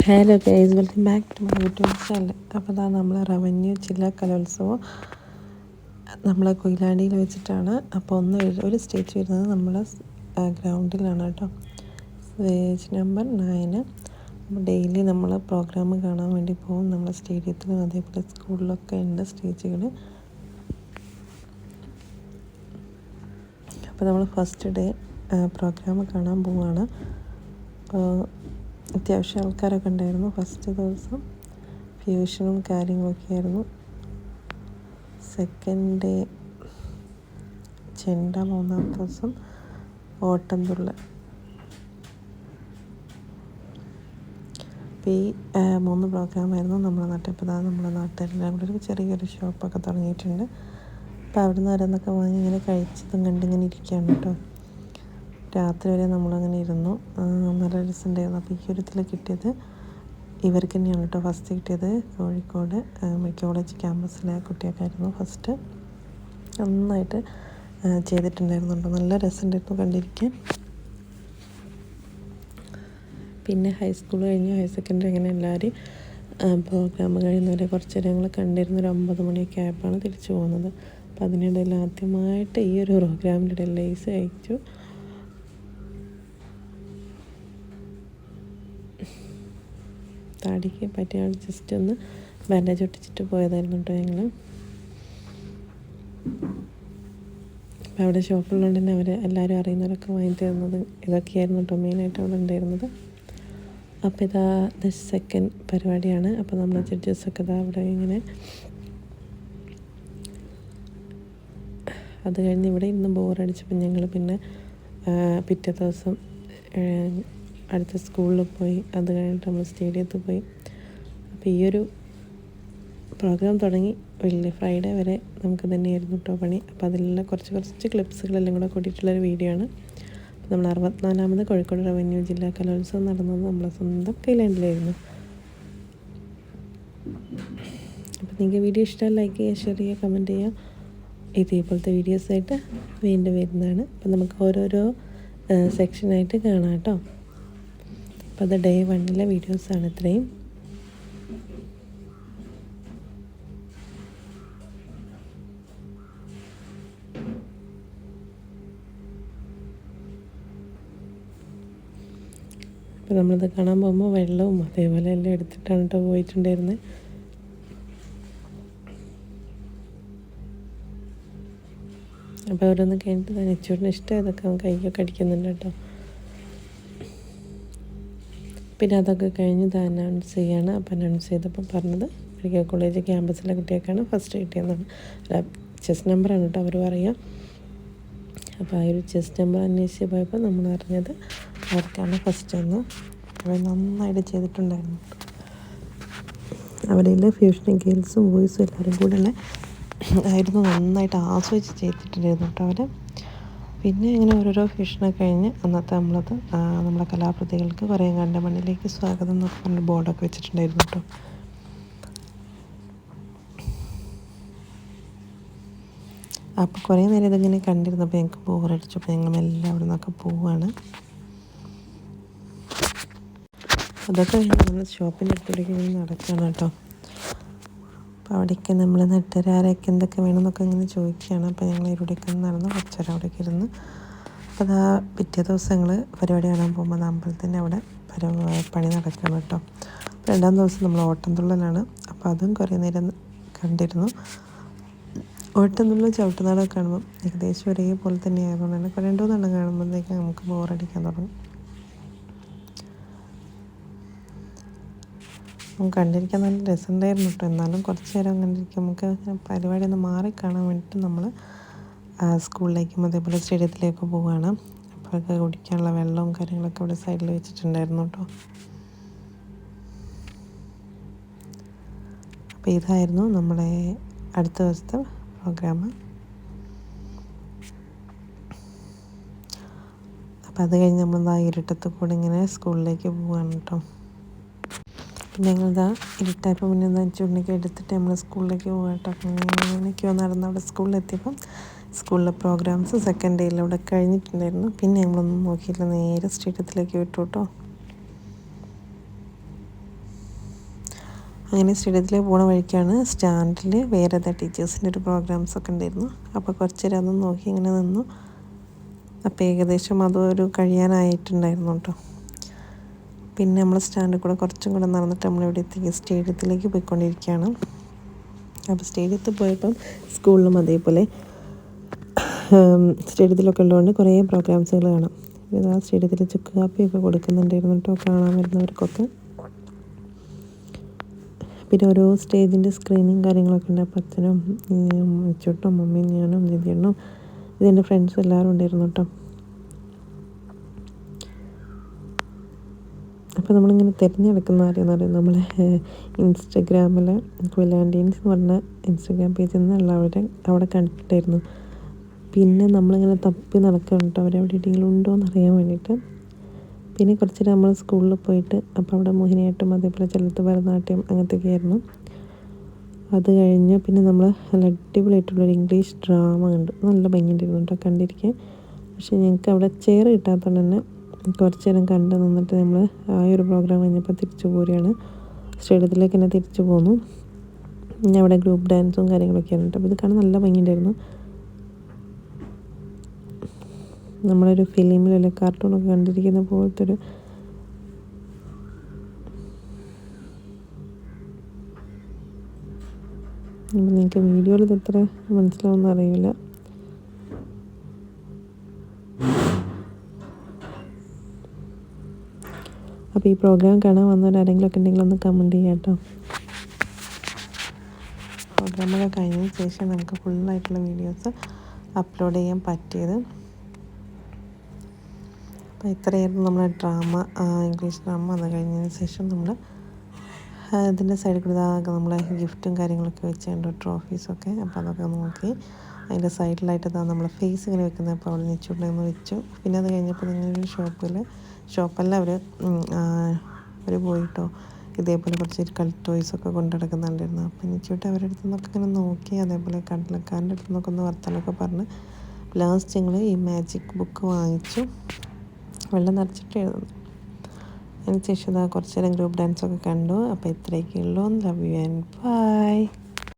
Hello guys, welcome back to my YouTube channel. അപ്പോൾ ഇതാ നമ്മൾ റവന്യൂ ജില്ലാ കലോത്സവം നമ്മളെ കൊയിലാണ്ടിയിൽ വെച്ചിട്ടാണ്. അപ്പോൾ ഒരു സ്റ്റേജ് വരുന്നത് നമ്മളെ ഗ്രൗണ്ടിലാണ് കേട്ടോ, സ്റ്റേജ് നമ്പർ 9. അപ്പോൾ ഡെയിലി നമ്മൾ പ്രോഗ്രാം കാണാൻ വേണ്ടി പോകും. നമ്മളെ സ്റ്റേഡിയത്തിലും അതേപോലെ സ്കൂളിലൊക്കെ ഉണ്ട് സ്റ്റേജുകൾ. അപ്പോൾ നമ്മൾ ഫസ്റ്റ് ഡേ പ്രോഗ്രാം കാണാൻ പോവുകയാണ്. അത്യാവശ്യം ആൾക്കാരൊക്കെ ഉണ്ടായിരുന്നു. ഫസ്റ്റ് ദിവസം ഫ്യൂഷനും കാര്യങ്ങളൊക്കെ ആയിരുന്നു. സെക്കൻഡ് ഡേ ചെണ്ട, മൂന്നാമത്തെ ദിവസം ഓട്ടംതുള്ളൽ. അപ്പോൾ ഈ 3 പ്രോഗ്രാമായിരുന്നു നമ്മുടെ നാട്ടിൽ. ഇപ്പോൾ നമ്മുടെ നാട്ടിലെല്ലാം കൂടെ ഒരു ചെറിയൊരു ഷോപ്പൊക്കെ തുടങ്ങിയിട്ടുണ്ട്. അപ്പോൾ അവിടെ നിന്ന് ഓരോന്നൊക്കെ വാങ്ങി ഇങ്ങനെ കഴിച്ചതും കണ്ടിങ്ങനെ ഇരിക്കുകയാണ് കേട്ടോ. രാത്രി വരെ നമ്മളങ്ങനെ ഇരുന്നു. നല്ല രസമുണ്ടായിരുന്നു. അപ്പോൾ ഈ ഒരു ഇതിൽ കിട്ടിയത് ഇവർക്ക് തന്നെയാണ് കേട്ടോ. ഫസ്റ്റ് കിട്ടിയത് കോഴിക്കോട് മെഡിക്കൽ കോളേജ് ക്യാമ്പസിലെ കുട്ടിയൊക്കെയായിരുന്നു ഫസ്റ്റ്. നന്നായിട്ട് ചെയ്തിട്ടുണ്ടായിരുന്നു കേട്ടോ. നല്ല രസമുണ്ടായിരുന്നു കണ്ടിരിക്കാൻ. പിന്നെ ഹൈസ്കൂൾ കഴിഞ്ഞ് ഹയർ സെക്കൻഡറി അങ്ങനെ എല്ലാവരും പ്രോഗ്രാം കഴിയുന്നവരെ കുറച്ച് നേരം ഞങ്ങൾ കണ്ടിരുന്നു. ഒരു 9 മണിയൊക്കെ ആയപ്പോഴാണ് തിരിച്ചു പോകുന്നത്. അപ്പോൾ അതിനിടയിൽ ആദ്യമായിട്ട് ഈ ഒരു പ്രോഗ്രാമിൻ്റെ ഇടയിൽ ലേസ് കഴിച്ചു. താടിക്ക് പറ്റിയ ആൾ ജസ്റ്റ് ഒന്ന് ബാൻഡേജ് ഒട്ടിച്ചിട്ട് പോയതായിരുന്നു കേട്ടോ ഞങ്ങൾ. അപ്പോൾ അവിടെ ഷോപ്പുള്ളതുകൊണ്ട് തന്നെ അവർ എല്ലാവരും അറിയുന്നവരൊക്കെ വാങ്ങി തരുന്നത് ഇതൊക്കെയായിരുന്നു കേട്ടോ മെയിനായിട്ട് അവിടെ ഉണ്ടായിരുന്നത്. അപ്പോൾ ഇതാ സെക്കൻഡ് പരിപാടിയാണ്. അപ്പോൾ നമ്മുടെ ജഡ്ജസൊക്കെ ഇതാ അവിടെ ഇങ്ങനെ. അത് കഴിഞ്ഞ് ഇവിടെ ഇന്ന് ബോറടിച്ചപ്പോൾ ഞങ്ങൾ പിന്നെ പിറ്റേ ദിവസം അടുത്ത സ്കൂളിൽ പോയി. അത് കഴിഞ്ഞിട്ട് നമ്മൾ സ്റ്റേഡിയത്തിൽ പോയി. അപ്പോൾ ഈ ഒരു പ്രോഗ്രാം തുടങ്ങി വലിയ ഫ്രൈഡേ വരെ നമുക്ക് തന്നെയായിരുന്നു കേട്ടോ പണി. അപ്പോൾ അതിലുള്ള കുറച്ച് ക്ലിപ്സുകളെല്ലാം കൂടെ കൂട്ടിയിട്ടുള്ളൊരു വീഡിയോ ആണ്. അപ്പോൾ നമ്മൾ 64ാമത് കോഴിക്കോട് റവന്യൂ ജില്ലാ കലോത്സവം നടന്നത് നമ്മളെ സ്വന്തം കൊയിലാണ്ടിലായിരുന്നു. അപ്പോൾ നിങ്ങൾക്ക് വീഡിയോ ഇഷ്ടമായി ലൈക്ക് ചെയ്യുക, ഷെയർ ചെയ്യുക, കമൻറ്റ് ചെയ്യുക. ഇതേപോലത്തെ വീഡിയോസായിട്ട് വീണ്ടും വരുന്നതാണ്. അപ്പോൾ നമുക്ക് ഓരോരോ സെക്ഷനായിട്ട് കാണാം കേട്ടോ. അപ്പോൾ അത് ഡേ 1 വീഡിയോസാണ് ഇത്രയും. അപ്പോൾ നമ്മളിത് കാണാൻ പോകുമ്പോൾ വെള്ളവും അതേപോലെ എല്ലാം എടുത്തിട്ടാണ് കേട്ടോ പോയിട്ടുണ്ടായിരുന്നത്. അപ്പോൾ അവരൊന്ന് കഴിഞ്ഞിട്ട് നെച്ചൂരിന് ഇഷ്ടം ഇതൊക്കെ അവൻ കൈയൊക്കെ അടിക്കുന്നുണ്ട് കേട്ടോ. പിന്നെ അതൊക്കെ കഴിഞ്ഞ് അനൗൺസ് ചെയ്യാണ്. അപ്പോൾ അനൗൺസ് ചെയ്തപ്പോൾ പറഞ്ഞത് മെഡിക്കൽ കോളേജ് ക്യാമ്പസിലെ കുട്ടിയൊക്കെയാണ് ഫസ്റ്റ് കിട്ടിയതെന്നാണ്. ചെസ് നമ്പറാണ് കേട്ടോ അവർ പറയുക. അപ്പോൾ ആ ഒരു ചെസ് നമ്പർ അന്വേഷിച്ച് പോയപ്പോൾ നമ്മൾ അറിഞ്ഞത് അവർക്കാണ് ഫസ്റ്റ് എന്ന്. അവർ നന്നായിട്ട് ചെയ്തിട്ടുണ്ടായിരുന്നു. അവരിൽ ഫ്യൂഷൻ ഗേൾസും ബോയ്സും എല്ലാവരും കൂടെ ആയിരുന്നു നന്നായിട്ട് ആസ്വദിച്ച് ചെയ്തിട്ടുണ്ടായിരുന്നു കേട്ടോ അവർ. പിന്നെ ഇങ്ങനെ ഓരോരോ ഫ്യൂഷനൊക്കെ കഴിഞ്ഞ് അന്നത്തെ നമ്മളെ കലാപ്രതികൾക്ക് കുറേങ്ങാണ്ട് മണ്ണിലേക്ക് സ്വാഗതം എന്നൊക്കെ പറഞ്ഞ് ബോർഡൊക്കെ വെച്ചിട്ടുണ്ടായിരുന്നു കേട്ടോ. അപ്പോൾ കുറേ നേരം ഇതിങ്ങനെ കണ്ടിരുന്നപ്പോൾ ഞങ്ങൾക്ക് ബോറടിച്ചപ്പോൾ ഞങ്ങൾ എല്ലാം അവിടെ നിന്നൊക്കെ പോവുകയാണ്. അതൊക്കെ കഴിഞ്ഞ് നമ്മൾ ഷോപ്പിൻ്റെ അടുത്തേക്ക് ഇങ്ങനെ നടക്കുകയാണ് കേട്ടോ. അപ്പോൾ അവിടേക്ക് നമ്മൾ നട്ടരാരൊക്കെ എന്തൊക്കെ വേണമെന്നൊക്കെ ഇങ്ങനെ ചോദിക്കുകയാണ്. അപ്പോൾ ഞങ്ങൾ ഇവിടേക്ക് നടന്ന് കുറച്ചേരം അവിടേക്ക് ഇരുന്ന്. അപ്പോൾ അതാ പിറ്റേ ദിവസങ്ങൾ പരിപാടി കാണാൻ പോകുമ്പോൾ അമ്പലത്തിൻ്റെ അവിടെ പണി നടക്കുകയാണ് കേട്ടോ. അപ്പോൾ 2ാം ദിവസം നമ്മൾ ഓട്ടംതുള്ളലാണ്. അപ്പോൾ അതും കുറേ നേരം കണ്ടിരുന്നു. ഓട്ടംതുള്ളൽ ചവിട്ടുനാടൊക്കെ കാണുമ്പോൾ ഏകദേശം ഒരേപോലെ തന്നെ ആയതുകൊണ്ട് തന്നെ 2 നടം കാണുമ്പോഴത്തേക്ക് നമുക്ക് ബോറടിക്കാൻ തുടങ്ങും. കണ്ടിരിക്കാൻ നല്ല രസമുണ്ടായിരുന്നു കേട്ടോ. എന്നാലും കുറച്ച് നേരം കണ്ടിരിക്കും. നമുക്ക് പരിപാടി ഒന്ന് മാറി കാണാൻ വേണ്ടിയിട്ട് നമ്മൾ സ്കൂളിലേക്കും അതേപോലെ സ്റ്റേഡിയത്തിലേക്ക് പോവുകയാണ്. അപ്പോഴൊക്കെ കുടിക്കാനുള്ള വെള്ളവും കാര്യങ്ങളൊക്കെ ഇവിടെ സൈഡിൽ വെച്ചിട്ടുണ്ടായിരുന്നു കേട്ടോ. അപ്പോൾ ഇതായിരുന്നു നമ്മുടെ അടുത്ത ദിവസത്തെ പ്രോഗ്രാം. അപ്പോൾ അത് കഴിഞ്ഞ് നമ്മൾ ഇരുട്ടത്ത് കൂടെ ഇങ്ങനെ സ്കൂളിലേക്ക് പോവുകയാണ് കേട്ടോ. ഞങ്ങളിതാ ഇരുട്ടായപ്പോൾ പിന്നെ ചുണ്ണിക്ക് എടുത്തിട്ട് നമ്മൾ സ്കൂളിലേക്ക് പോകാം കേട്ടോ. അങ്ങനെയൊക്കെയോ നടന്ന് അവിടെ സ്കൂളിലെത്തിയപ്പം സ്കൂളിലെ പ്രോഗ്രാംസ് സെക്കൻഡ് ഡേയിലൂടെ കഴിഞ്ഞിട്ടുണ്ടായിരുന്നു. പിന്നെ ഞങ്ങളൊന്നും നോക്കിയില്ല, നേരെ സ്റ്റേഡിയത്തിലേക്ക് വിട്ടു കേട്ടോ. അങ്ങനെ സ്റ്റേഡിയത്തിലേക്ക് പോണ വഴിക്കാണ് സ്റ്റാൻഡിൽ വേറെ ഏതാ ടീച്ചേഴ്സിൻ്റെ ഒരു പ്രോഗ്രാംസൊക്കെ ഉണ്ടായിരുന്നു. അപ്പോൾ കുറച്ച് നേരം അതൊന്നും നോക്കി ഇങ്ങനെ നിന്നു. അപ്പോൾ ഏകദേശം അതൊരു കഴിയാനായിട്ടുണ്ടായിരുന്നു കേട്ടോ. പിന്നെ നമ്മൾ സ്റ്റാൻഡിൽ കൂടെ കുറച്ചും കൂടെ നടന്നിട്ട് നമ്മളിവിടെ എത്തി സ്റ്റേഡിയത്തിലേക്ക് പോയിക്കൊണ്ടിരിക്കുകയാണ്. അപ്പോൾ സ്റ്റേഡിയത്തിൽ പോയപ്പം സ്കൂളിലും അതേപോലെ സ്റ്റേഡിയത്തിലൊക്കെ ഉള്ളതുകൊണ്ട് കുറേ പ്രോഗ്രാംസുകൾ കാണാം. ഇതാ സ്റ്റേഡിയത്തിൽ ചുക്ക് കാപ്പിയൊക്കെ കൊടുക്കുന്നുണ്ടായിരുന്നു കേട്ടോ കാണാൻ വരുന്നവർക്കൊക്കെ. പിന്നെ ഓരോ സ്റ്റേജിൻ്റെ സ്ക്രീനിങ് കാര്യങ്ങളൊക്കെ ഉണ്ട്. അപ്പം അച്ഛനും അച്ചോട്ടും മമ്മിയും ഞാനും ജിതിയണ്ണും ഇതിൻ്റെ ഫ്രണ്ട്സും എല്ലാവരും ഉണ്ടായിരുന്നു കേട്ടോ. അപ്പോൾ നമ്മളിങ്ങനെ തിരഞ്ഞെടുക്കുന്ന ആരെയെന്ന് പറയുന്നത് നമ്മളെ ഇൻസ്റ്റഗ്രാമിൽ ക്വിലാൻറ്റീൻസ് എന്ന് പറഞ്ഞ ഇൻസ്റ്റഗ്രാം പേജിൽ നിന്നുള്ള അവിടെ കണ്ടിട്ടായിരുന്നു. പിന്നെ നമ്മളിങ്ങനെ തപ്പി നടക്കണം കേട്ടോ അവരെവിടെ എവിടെയെങ്കിലും ഉണ്ടോ എന്ന് അറിയാൻ വേണ്ടിയിട്ട്. പിന്നെ കുറച്ച് നേരം നമ്മൾ സ്കൂളിൽ പോയിട്ട് അപ്പോൾ അവിടെ മോഹിനിയാട്ടം അതേപോലെ ചെലുത്ത് ഭരതനാട്യം അങ്ങനത്തെയൊക്കെ ആയിരുന്നു. അത് കഴിഞ്ഞ് പിന്നെ നമ്മൾ നല്ല അടിപൊളിയായിട്ടുള്ളൊരു ഇംഗ്ലീഷ് ഡ്രാമ കണ്ടു. നല്ല ഭംഗിയുണ്ടായിരുന്നു കേട്ടോ കണ്ടിരിക്കാൻ. പക്ഷേ ഞങ്ങൾക്ക് അവിടെ ചെയർ കിട്ടാത്തതുകൊണ്ട് തന്നെ കുറച്ച് നേരം കണ്ട് നിന്നിട്ട് നമ്മൾ ആ ഒരു പ്രോഗ്രാം കഴിഞ്ഞപ്പോൾ തിരിച്ചു പോരുകയാണ്. സ്റ്റേഡിയത്തിലേക്ക് തന്നെ തിരിച്ചു പോന്നു. പിന്നെ അവിടെ ഗ്രൂപ്പ് ഡാൻസും കാര്യങ്ങളൊക്കെയാണ് കേട്ടോ. അപ്പോൾ ഇത് കാണാൻ നല്ല ഭംഗിയുണ്ടായിരുന്നു. നമ്മളൊരു ഫിലിമിലല്ലേ കാർട്ടൂണൊക്കെ കണ്ടിരിക്കുന്ന പോലത്തെ ഒരു നിങ്ങൾക്ക് വീഡിയോയിൽ ഇത് എത്ര മനസ്സിലാവുമെന്ന് അറിയില്ല. അപ്പോൾ ഈ പ്രോഗ്രാം കാണാൻ വന്നവരാരെങ്കിലുമൊക്കെ ഉണ്ടെങ്കിൽ ഒന്ന് കമൻറ്റ് ചെയ്യാം കേട്ടോ. പ്രോഗ്രാമൊക്കെ കഴിഞ്ഞതിന് ശേഷം നമുക്ക് ഫുള്ളായിട്ടുള്ള വീഡിയോസ് അപ്ലോഡ് ചെയ്യാൻ പറ്റിയത്. അപ്പോൾ ഇത്രയായിരുന്നു നമ്മുടെ ഡ്രാമ, ഇംഗ്ലീഷ് ഡ്രാമ. അത് കഴിഞ്ഞതിന് ശേഷം നമ്മൾ ഇതിൻ്റെ സൈഡിൽ കൂടെ നമ്മളെ ഗിഫ്റ്റും കാര്യങ്ങളൊക്കെ വെച്ചിട്ടുണ്ട്, ട്രോഫീസൊക്കെ. അപ്പോൾ അതൊക്കെ നോക്കി അതിൻ്റെ സൈഡിലായിട്ട് നമ്മളെ ഫേസ് ഇങ്ങനെ വെക്കുന്നത്. അപ്പോൾ അവിടെ നിച്ചുകൊണ്ടെന്ന് വെച്ചു. പിന്നെ അത് കഴിഞ്ഞപ്പോൾ നിങ്ങളൊരു ഷോപ്പല്ല അവർ പോയിട്ടോ ഇതേപോലെ കുറച്ച് കളി ടോയ്സൊക്കെ കൊണ്ടു നടക്കുന്നുണ്ടായിരുന്നു. അപ്പോൾ നിച്ചോട്ട് അവരുടെ അടുത്ത് നിന്നൊക്കെ ഇങ്ങനെ നോക്കി അതേപോലെ കടലക്കാരൻ്റെ അടുത്ത് നിന്നൊക്കെ ഒന്ന് വർത്തനമൊക്കെ പറഞ്ഞ് ലാസ്റ്റ് ഞങ്ങൾ ഈ മാജിക് ബുക്ക് വാങ്ങിച്ചു. വെള്ളം നിറച്ചിട്ട് എഴുതുന്നു. അതിന് ശേഷം കുറച്ച് നേരം ഗ്രൂപ്പ് ഡാൻസൊക്കെ കണ്ടു. അപ്പോൾ ഇത്രയൊക്കെ ഉള്ളൂ. Love you and by.